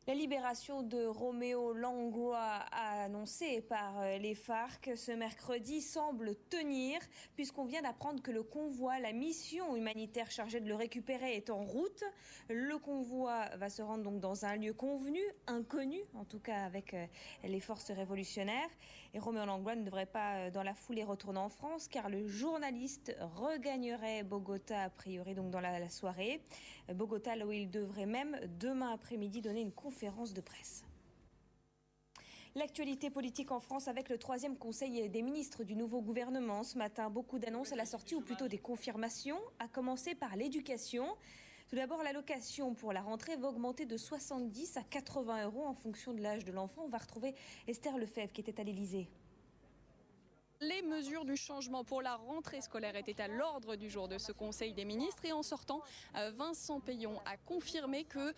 La libération de Roméo Langlois, annoncée par les FARC ce mercredi, semble tenir puisqu'on vient d'apprendre que le convoi, la mission humanitaire chargée de le récupérer est en route. Le convoi va se rendre donc dans un lieu convenu, inconnu en tout cas avec les forces révolutionnaires. Et Roméo Langlois ne devrait pas dans la foulée retourner en France car le journaliste regagnerait Bogota a priori donc dans la soirée. Bogota là où il devrait même demain après-midi donner une conférence de presse. L'actualité politique en France avec le 3e conseil des ministres du nouveau gouvernement. Ce matin, beaucoup d'annonces à la sortie ou plutôt des confirmations, à commencer par l'éducation. Tout d'abord, l'allocation pour la rentrée va augmenter de 70 à 80 euros en fonction de l'âge de l'enfant. On va retrouver Esther Lefebvre qui était à l'Élysée. Les mesures du changement pour la rentrée scolaire étaient à l'ordre du jour de ce Conseil des ministres et en sortant, Vincent Peillon a confirmé que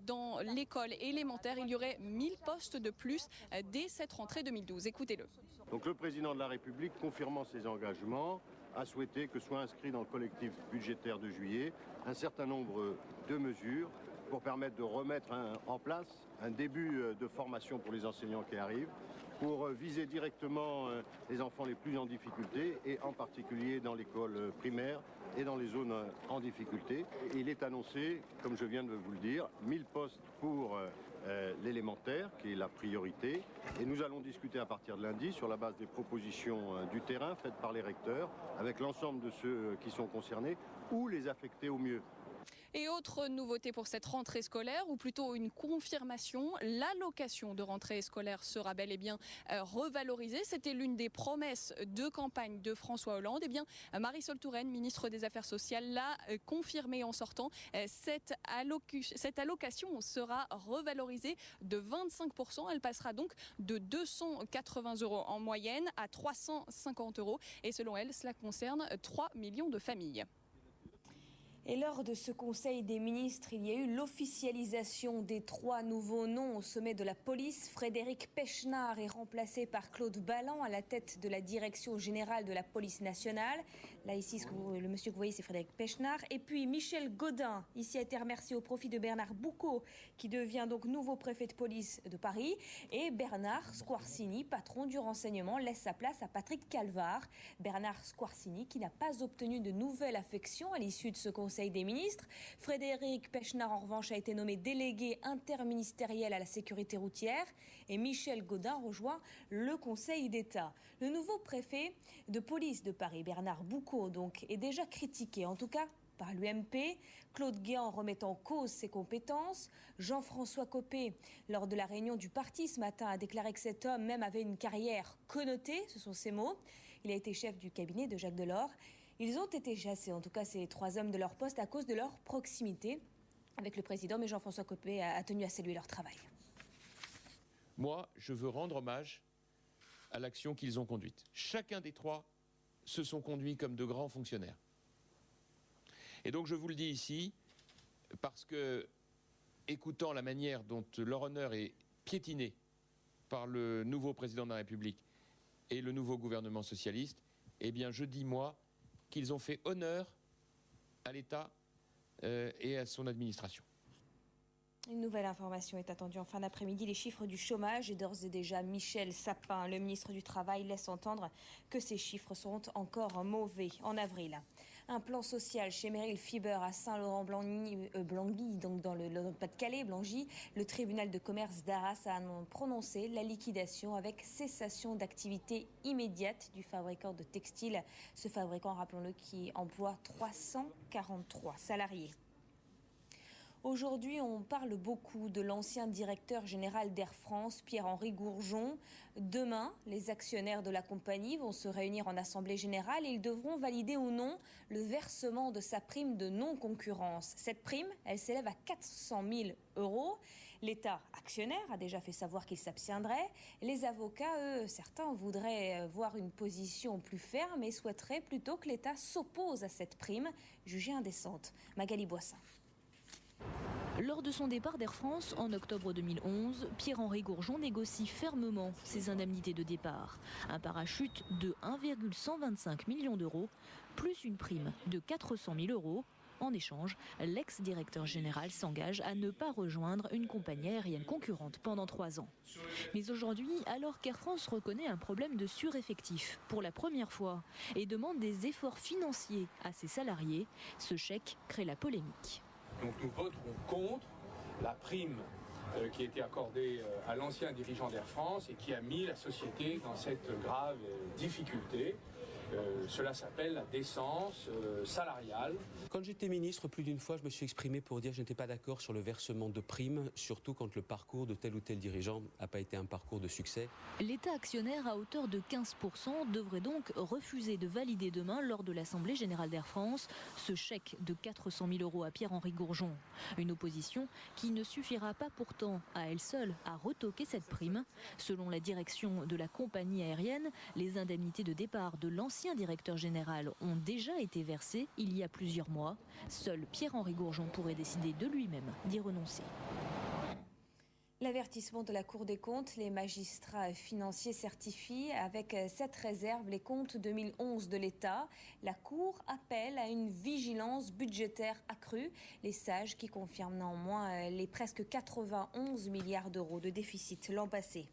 dans l'école élémentaire, il y aurait 1000 postes de plus dès cette rentrée 2012. Écoutez-le. Donc le président de la République, confirmant ses engagements, a souhaité que soit inscrit dans le collectif budgétaire de juillet un certain nombre de mesures pour permettre de remettre en place un début de formation pour les enseignants qui arrivent, pour viser directement les enfants les plus en difficulté et en particulier dans l'école primaire et dans les zones en difficulté. Il est annoncé, comme je viens de vous le dire, 1000 postes pour l'élémentaire qui est la priorité et nous allons discuter à partir de lundi sur la base des propositions du terrain faites par les recteurs avec l'ensemble de ceux qui sont concernés ou les affecter au mieux. Et autre nouveauté pour cette rentrée scolaire, ou plutôt une confirmation, l'allocation de rentrée scolaire sera bel et bien revalorisée. C'était l'une des promesses de campagne de François Hollande. Eh bien, Marisol Touraine, ministre des Affaires sociales, l'a confirmé en sortant. Cette allocation sera revalorisée de 25%. Elle passera donc de 280 euros en moyenne à 350 euros. Et selon elle, cela concerne 3 millions de familles. Et lors de ce Conseil des ministres, il y a eu l'officialisation des 3 nouveaux noms au sommet de la police. Frédéric Pechnard est remplacé par Claude Ballan à la tête de la direction générale de la police nationale. Là, ici, le monsieur que vous voyez, c'est Frédéric Pechnard. Et puis Michel Gaudin, ici a été remercié au profit de Bernard Boucaud, qui devient donc nouveau préfet de police de Paris. Et Bernard Squarcini, patron du renseignement, laisse sa place à Patrick Calvar. Bernard Squarcini, qui n'a pas obtenu de nouvelle affection à l'issue de ce Conseil des ministres. Frédéric Pechnard, en revanche, a été nommé délégué interministériel à la sécurité routière et Michel Gaudin rejoint le Conseil d'État. Le nouveau préfet de police de Paris, Bernard Boucaud, donc, est déjà critiqué, en tout cas par l'UMP. Claude Guéant remet en cause ses compétences. Jean-François Copé, lors de la réunion du parti ce matin, a déclaré que cet homme même avait une carrière connotée, ce sont ses mots. Il a été chef du cabinet de Jacques Delors. Ils ont été chassés, en tout cas ces 3 hommes de leur poste, à cause de leur proximité avec le président. Mais Jean-François Copé a tenu à saluer leur travail. Moi, je veux rendre hommage à l'action qu'ils ont conduite. Chacun des 3 se sont conduits comme de grands fonctionnaires. Et donc je vous le dis ici, parce que, écoutant la manière dont leur honneur est piétiné par le nouveau président de la République et le nouveau gouvernement socialiste, eh bien je dis, moi, qu'ils ont fait honneur à l'État et à son administration. Une nouvelle information est attendue en fin d'après-midi. Les chiffres du chômage et d'ores et déjà Michel Sapin, le ministre du Travail, laisse entendre que ces chiffres seront encore mauvais en avril. Un plan social chez Meryl Fiber à Saint-Laurent-Blangy, donc dans le Pas-de-Calais, Blangy. Le tribunal de commerce d'Arras a prononcé la liquidation avec cessation d'activité immédiate du fabricant de textiles. Ce fabricant, rappelons-le, qui emploie 343 salariés. Aujourd'hui, on parle beaucoup de l'ancien directeur général d'Air France, Pierre-Henri Gourjon. Demain, les actionnaires de la compagnie vont se réunir en assemblée générale et ils devront valider ou non le versement de sa prime de non-concurrence. Cette prime, elle s'élève à 400 000 euros. L'État actionnaire a déjà fait savoir qu'il s'abstiendrait. Les avocats, eux, certains voudraient voir une position plus ferme et souhaiteraient plutôt que l'État s'oppose à cette prime jugée indécente. Magali Boissin. Lors de son départ d'Air France en octobre 2011, Pierre-Henri Gourjon négocie fermement ses indemnités de départ. Un parachute de 1,125 million d'euros, plus une prime de 400 000 euros, En échange, l'ex-directeur général s'engage à ne pas rejoindre une compagnie aérienne concurrente pendant 3 ans. Mais aujourd'hui, alors qu'Air France reconnaît un problème de sureffectif pour la première fois et demande des efforts financiers à ses salariés, ce chèque crée la polémique. Donc nous voterons contre la prime qui a été accordée à l'ancien dirigeant d'Air France et qui a mis la société dans cette grave difficulté. Cela s'appelle la décence salariale. Quand j'étais ministre, plus d'une fois, je me suis exprimé pour dire que je n'étais pas d'accord sur le versement de primes, surtout quand le parcours de tel ou tel dirigeant n'a pas été un parcours de succès. L'État actionnaire à hauteur de 15% devrait donc refuser de valider demain, lors de l'Assemblée générale d'Air France, ce chèque de 400 000 € à Pierre-Henri Gourgeon. Une opposition qui ne suffira pas pourtant à elle seule à retoquer cette prime. Selon la direction de la compagnie aérienne, les indemnités de départ de l'ancien directeur général ont déjà été versées il y a plusieurs mois. Seul Pierre-Henri Gourgeon pourrait décider de lui-même d'y renoncer. L'avertissement de la Cour des comptes, les magistrats financiers certifient avec cette réserve les comptes 2011 de l'État. La Cour appelle à une vigilance budgétaire accrue. Les sages qui confirment néanmoins les presque 91 milliards d'euros de déficit l'an passé.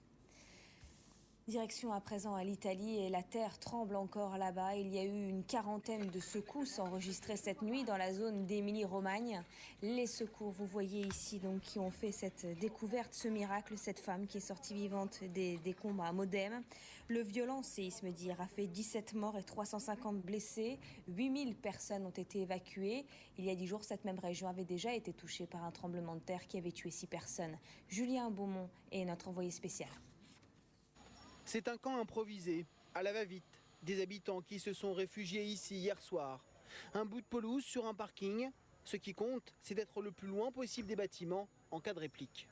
Direction à présent à l'Italie et la terre tremble encore là-bas. Il y a eu une quarantaine de secousses enregistrées cette nuit dans la zone d'Émilie-Romagne. Les secours, vous voyez ici, donc, qui ont fait cette découverte, ce miracle, cette femme qui est sortie vivante des combats à Modène. Le violent séisme d'hier a fait 17 morts et 350 blessés. 8000 personnes ont été évacuées. Il y a 10 jours, cette même région avait déjà été touchée par un tremblement de terre qui avait tué 6 personnes. Julien Beaumont est notre envoyé spécial. C'est un camp improvisé, à la va-vite. Des habitants qui se sont réfugiés ici hier soir. Un bout de pelouse sur un parking. Ce qui compte, c'est d'être le plus loin possible des bâtiments en cas de réplique.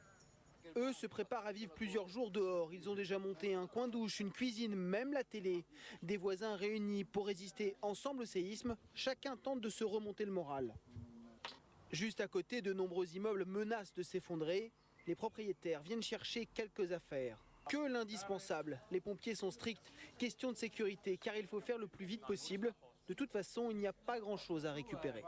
Eux se préparent à vivre plusieurs jours dehors. Ils ont déjà monté un coin douche, une cuisine, même la télé. Des voisins réunis pour résister ensemble au séisme. Chacun tente de se remonter le moral. Juste à côté, de nombreux immeubles menacent de s'effondrer. Les propriétaires viennent chercher quelques affaires. Que l'indispensable. Les pompiers sont stricts. Question de sécurité, car il faut faire le plus vite possible. De toute façon, il n'y a pas grand-chose à récupérer.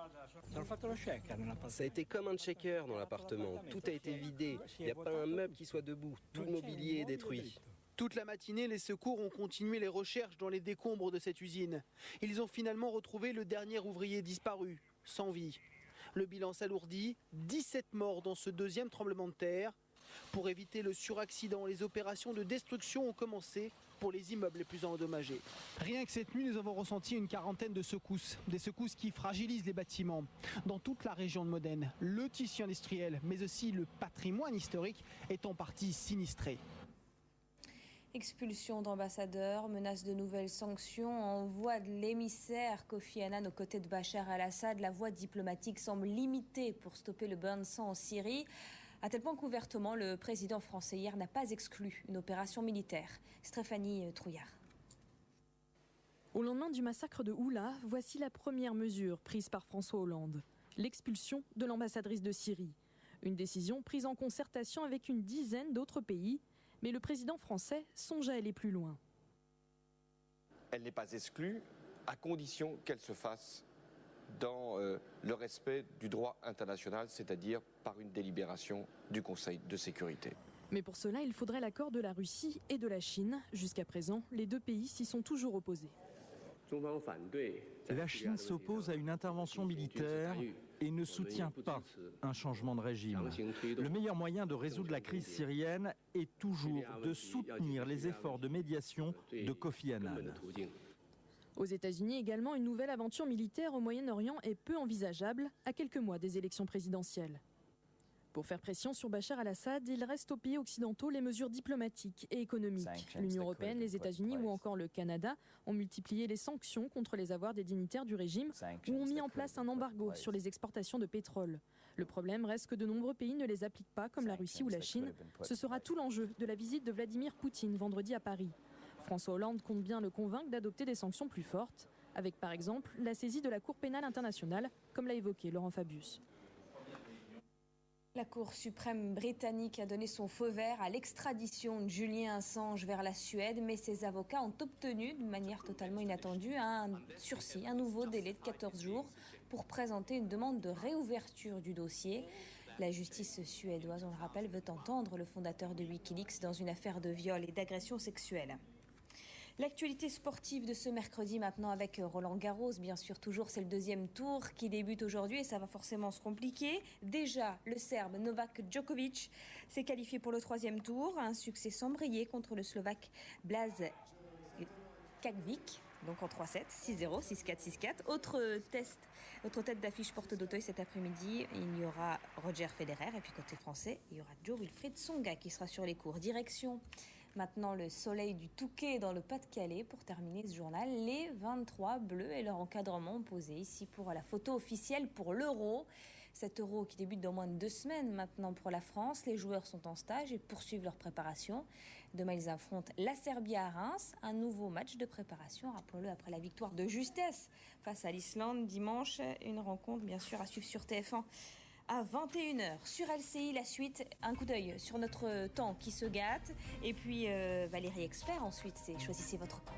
Ça a été comme un checker dans l'appartement. Tout a été vidé. Il n'y a pas un meuble qui soit debout. Tout le mobilier est détruit. Toute la matinée, les secours ont continué les recherches dans les décombres de cette usine. Ils ont finalement retrouvé le dernier ouvrier disparu, sans vie. Le bilan s'alourdit, 17 morts dans ce deuxième tremblement de terre. Pour éviter le suraccident, les opérations de destruction ont commencé pour les immeubles les plus endommagés. Rien que cette nuit, nous avons ressenti une quarantaine de secousses. Des secousses qui fragilisent les bâtiments. Dans toute la région de Modène, le tissu industriel, mais aussi le patrimoine historique est en partie sinistré. Expulsion d'ambassadeurs, menace de nouvelles sanctions, envoi de l'émissaire Kofi Annan aux côtés de Bachar el-Assad. La voie diplomatique semble limitée pour stopper le bain de sang en Syrie. À tel point qu'ouvertement, le président français hier n'a pas exclu une opération militaire. Stéphanie Trouillard. Au lendemain du massacre de Oula, voici la première mesure prise par François Hollande. L'expulsion de l'ambassadrice de Syrie. Une décision prise en concertation avec une dizaine d'autres pays. Mais le président français songe à aller plus loin. Elle n'est pas exclue à condition qu'elle se fasse dans le respect du droit international, c'est-à-dire par une délibération du Conseil de sécurité. Mais pour cela, il faudrait l'accord de la Russie et de la Chine. Jusqu'à présent, les deux pays s'y sont toujours opposés. La Chine s'oppose à une intervention militaire et ne soutient pas un changement de régime. Le meilleur moyen de résoudre la crise syrienne est toujours de soutenir les efforts de médiation de Kofi Annan. Aux États-Unis également, une nouvelle aventure militaire au Moyen-Orient est peu envisageable à quelques mois des élections présidentielles. Pour faire pression sur Bachar el-Assad, il reste aux pays occidentaux les mesures diplomatiques et économiques. L'Union européenne, les États-Unis ou encore le Canada ont multiplié les sanctions contre les avoirs des dignitaires du régime ou ont mis en place un embargo sur les exportations de pétrole. Le problème reste que de nombreux pays ne les appliquent pas, comme la Russie ou la Chine. Ce sera tout l'enjeu de la visite de Vladimir Poutine vendredi à Paris. François Hollande compte bien le convaincre d'adopter des sanctions plus fortes, avec par exemple la saisie de la Cour pénale internationale, comme l'a évoqué Laurent Fabius. La Cour suprême britannique a donné son feu vert à l'extradition de Julian Assange vers la Suède, mais ses avocats ont obtenu, de manière totalement inattendue, un sursis, un nouveau délai de 14 jours pour présenter une demande de réouverture du dossier. La justice suédoise, on le rappelle, veut entendre le fondateur de Wikileaks dans une affaire de viol et d'agression sexuelle. L'actualité sportive de ce mercredi maintenant avec Roland Garros, bien sûr toujours c'est le deuxième tour qui débute aujourd'hui et ça va forcément se compliquer. Déjà le Serbe Novak Djokovic s'est qualifié pour le troisième tour, un succès sans briller contre le Slovaque Blaž Kagvić, donc en 3-7, 6-0, 6-4, 6-4. Autre tête d'affiche porte d'Auteuil cet après-midi, il y aura Roger Federer et puis côté français, il y aura Jo-Wilfried Tsonga qui sera sur les cours. Direction maintenant le soleil du Touquet dans le Pas-de-Calais pour terminer ce journal. Les 23 Bleus et leur encadrement posé ici pour la photo officielle pour l'Euro. Cet Euro qui débute dans moins de 2 semaines maintenant pour la France. Les joueurs sont en stage et poursuivent leur préparation. Demain, ils affrontent la Serbie à Reims. Un nouveau match de préparation, rappelons-le, après la victoire de justesse face à l'Islande dimanche. Une rencontre bien sûr à suivre sur TF1. À 21h sur LCI, la suite, un coup d'œil sur notre temps qui se gâte. Et puis Valérie Expert, ensuite c'est Choisissez votre camp.